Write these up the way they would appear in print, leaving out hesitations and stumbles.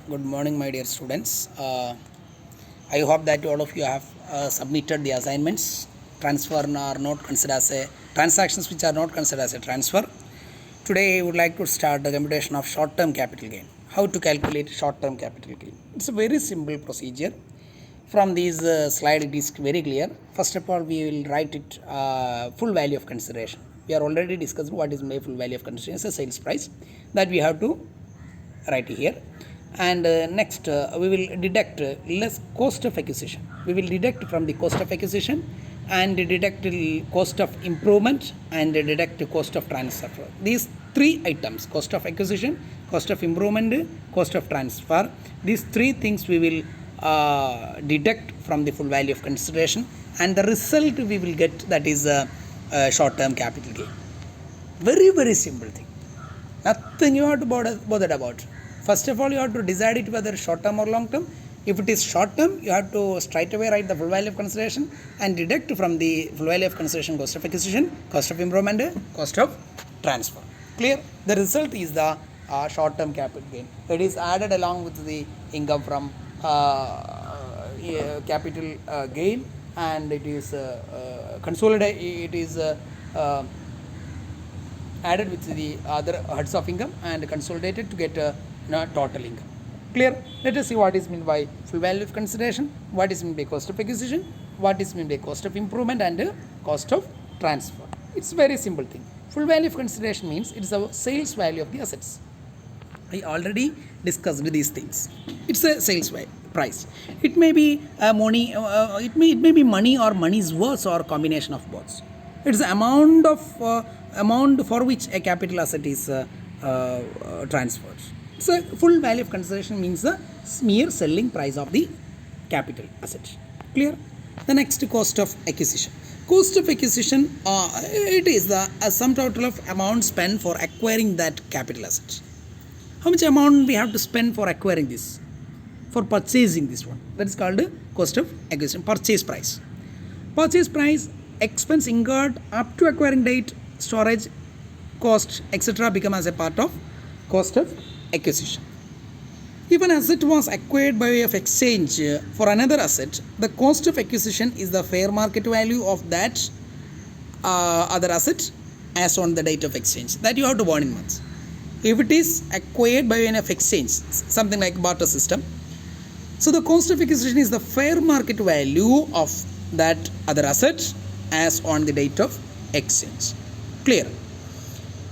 Good morning, my dear students. I hope that all of you have submitted the assignments. Transfer are not considered as a transactions which are not considered as a transfer. Today, I would like to start the computation of short-term capital gain. How to calculate short-term capital gain? It's a very simple procedure. From this slide, it is very clear. First of all, we will write it full value of consideration. We are already discussing what is my full value of consideration. It's a sales price that we have to write here. And next we will deduct less cost of acquisition. We will deduct from the cost of acquisition and deduct the cost of improvement and deduct the cost of transfer. These three items, cost of acquisition, cost of improvement, cost of transfer, these three things we will deduct from the full value of consideration, and the result we will get, that is short-term capital gain. Very simple thing, nothing you have to bother about. First of all, you have to decide it whether short term or long term. If it is short term, you have to straight away write the full value of consideration and deduct from the full value of consideration cost of acquisition, cost of improvement, cost of transfer. Clear? The result is the short term capital gain. It is added along with the income from capital gain, and it is consolidated. It is added with the other heads of income and consolidated to get total income. Clear? Let us see what is meant by full value of consideration, what is meant by cost of acquisition, what is meant by cost of improvement, and cost of transfer. It's a very simple thing. Full value of consideration means it is a sales value of the assets. I already discussed these things. It's a sales price. It may be money. It may be money or money's worth or combination of both. It's the amount for which a capital asset is transferred. So full value of consideration means the mere selling price of the capital asset. Clear? The next, cost of acquisition. Cost of acquisition, it is the sum total of amount spent for acquiring that capital asset. How much amount we have to spend for acquiring this, for purchasing this one? That is called cost of acquisition. Purchase price. Purchase price, expense incurred up to acquiring date, storage cost, etc. become as a part of cost of acquisition. If an asset was acquired by way of exchange for another asset, the cost of acquisition is the fair market value of that other asset as on the date of exchange. That you have to burn in months. If it is acquired by way of exchange, something like barter system, so the cost of acquisition is the fair market value of that other asset as on the date of exchange. Clear?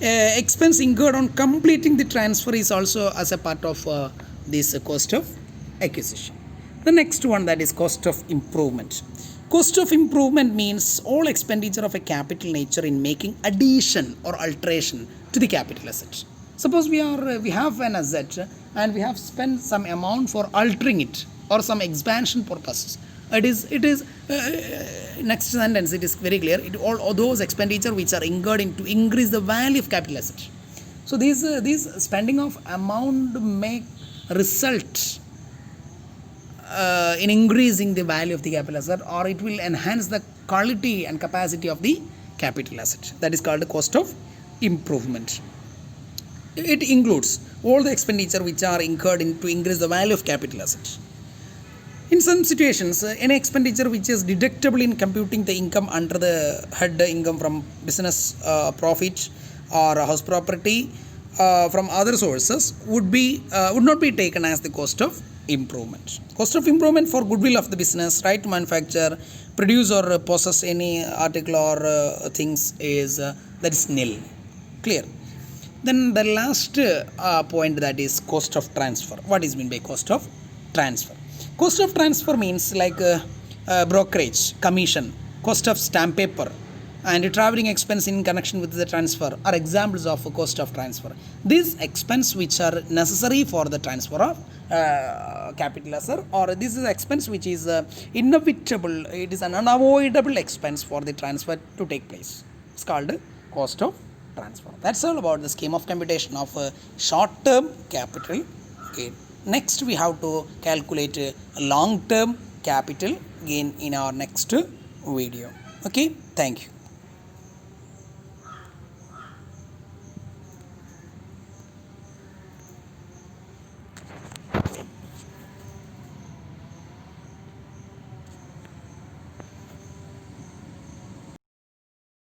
Expense incurred on completing the transfer is also as a part of this cost of acquisition. The next one, that is cost of improvement. Cost of improvement means all expenditure of a capital nature in making addition or alteration to the capital asset. Suppose we have an asset and we have spent some amount for altering it or some expansion purposes. It is next sentence, it is very clear. All those expenditure which are incurred to increase the value of capital asset. So these spending of amount may result in increasing the value of the capital asset, or it will enhance the quality and capacity of the capital asset. That is called the cost of improvement. It includes all the expenditure which are incurred to increase the value of capital asset. In some situations, any expenditure which is deductible in computing the income under the head income from business profit or house property from other sources would not be taken as the cost of improvement. Cost of improvement for goodwill of the business, right to manufacture, produce or possess any article or things is that is nil. Clear? Then the last point, that is cost of transfer. What is meant by cost of transfer? Cost of transfer means like brokerage, commission, cost of stamp paper, and traveling expense in connection with the transfer are examples of cost of transfer. These expense which are necessary for the transfer of capital asset, or this is expense which is inevitable. It is an unavoidable expense for the transfer to take place. It's called cost of transfer. That's all about the scheme of computation of short-term capital gain. Next, we have to calculate long-term capital gain in our next video. Okay, thank you.